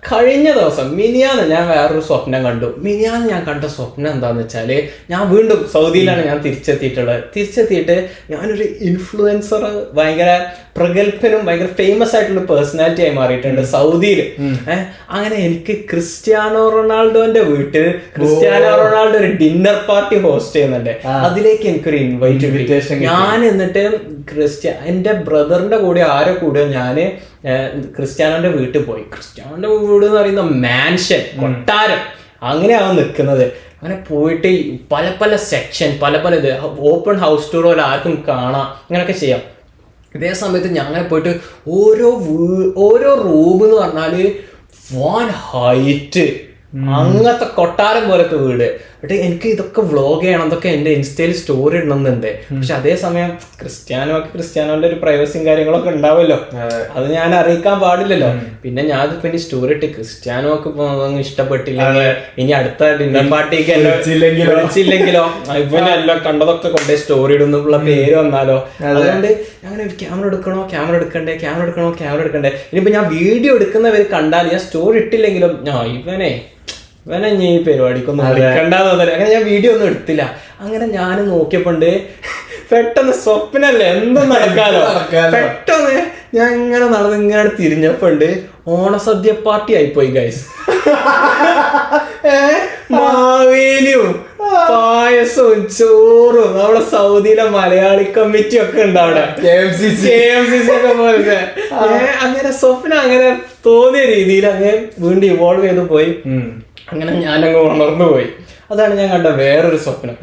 കഴിഞ്ഞ ദിവസം മിനിയാന്ന് ഞാൻ വേറൊരു സ്വപ്നം കണ്ടു. മിനിയാന്ന് ഞാൻ കണ്ട സ്വപ്നം എന്താന്ന് വെച്ചാല്, ഞാൻ വീണ്ടും സൗദിയിലാണ് ഞാൻ തിരിച്ചെത്തിയിട്ട് ഞാനൊരു ഇൻഫ്ലുവൻസർ, ഭയങ്കര പ്രഗത്ഭനും ഭയങ്കര ഫേമസ് ആയിട്ടുള്ള പേഴ്സണാലിറ്റി ആയി മാറിയിട്ടുണ്ട് സൗദിയിൽ. അങ്ങനെ എനിക്ക് ക്രിസ്ത്യാനോ റൊണാൾഡോന്റെ വീട്ടിൽ ക്രിസ്ത്യാനോ റൊണാൾഡോ ഒരു ഡിന്നർ പാർട്ടി ഹോസ്റ്റ് ചെയ്യുന്നുണ്ട്. അതിലേക്ക് എനിക്കൊരു ഇൻവിറ്റേഷൻ. ഞാൻ എന്നിട്ട് എന്റെ ബ്രദറിന്റെ കൂടെ ആരോ കൂടെ ഞാന് ക്രിസ്ത്യാനോന്റെ വീട്ടിൽ പോയി. ക്രിസ്ത്യാനോന്റെ വീട് എന്ന് പറയുന്ന മാൻഷൻ, കൊട്ടാരം, അങ്ങനെയാണ് നിൽക്കുന്നത്. അങ്ങനെ പോയിട്ട് പല പല സെക്ഷൻ, പല പല ഇത് ഓപ്പൺ ഹൗസ് ടൂർ പോലെ ആർക്കും കാണാം, അങ്ങനെയൊക്കെ ചെയ്യാം. ഇതേ സമയത്ത് ഞങ്ങൾ പോയിട്ട് ഓരോ റൂം എന്ന് പറഞ്ഞാല് 1 ഹൈറ്റ്, അങ്ങനത്തെ കൊട്ടാരം പോലത്തെ വീട്. എന്നിട്ട് എനിക്ക് ഇതൊക്കെ വ്ളോഗ് ചെയ്യണം, ഇതൊക്കെ എന്റെ ഇൻസ്റ്റയിൽ സ്റ്റോറി ഇടണമെന്നുണ്ട്. പക്ഷെ അതേസമയം ക്രിസ്ത്യാനോന്റെ ഒരു പ്രൈവസിയും കാര്യങ്ങളൊക്കെ ഉണ്ടാവുമല്ലോ, അത് ഞാൻ അറിയിക്കാൻ പാടില്ലല്ലോ. പിന്നെ ഞാനിപ്പോ ഇനി സ്റ്റോറി ഇട്ട് ക്രിസ്ത്യാനോക്ക് ഇഷ്ടപ്പെട്ടില്ലെങ്കിൽ, ഇനി അടുത്ത ഡിന്നർ പാർട്ടിക്ക് വിളിച്ചില്ലെങ്കിലോ, ഇവനെല്ലാം കണ്ടതൊക്കെ കൊണ്ടേ സ്റ്റോറി ഇടുന്നുള്ള പേര് വന്നാലോ. അതുകൊണ്ട് അങ്ങനെ ക്യാമറ എടുക്കണ്ടേ. ഇനിയിപ്പോ ഞാൻ വീഡിയോ എടുക്കുന്നവർ കണ്ടാൽ, ഞാൻ സ്റ്റോറി ഇട്ടില്ലെങ്കിലും ഇവനെ ഈ പരിപാടിക്കൊന്നും എടുക്കണ്ടെന്ന് തോന്നല്. അങ്ങനെ ഞാൻ വീഡിയോ ഒന്നും എടുത്തില്ല. അങ്ങനെ ഞാൻ നോക്കിയപ്പോണ്ട് പെട്ടെന്ന് സ്വപ്നല്ലേ, എന്തും നടക്കാലോ. പെട്ടെന്ന് ഞാൻ ഇങ്ങനെ തിരിഞ്ഞപ്പോണ്ട് ഓണസദ്യ പാർട്ടി ആയിപ്പോയി ഗൈസ്. മാവേലിയും പായസവും ചോറും, നമ്മുടെ സൗദിയിലെ മലയാളി കമ്മിറ്റി ഒക്കെ ഉണ്ട് അവിടെ, KMCC ഒക്കെ പോലത്തെ. അങ്ങനെ സ്വപ്നം അങ്ങനെ തോന്നിയ രീതിയിൽ അങ്ങനെ വീണ്ടും ഇവോൾവ് ചെയ്ത് പോയി. അങ്ങനെ ഞാനങ്ങ് ഉണർന്നു പോയി. അതാണ് ഞാൻ കണ്ട വേറൊരു സ്വപ്നം.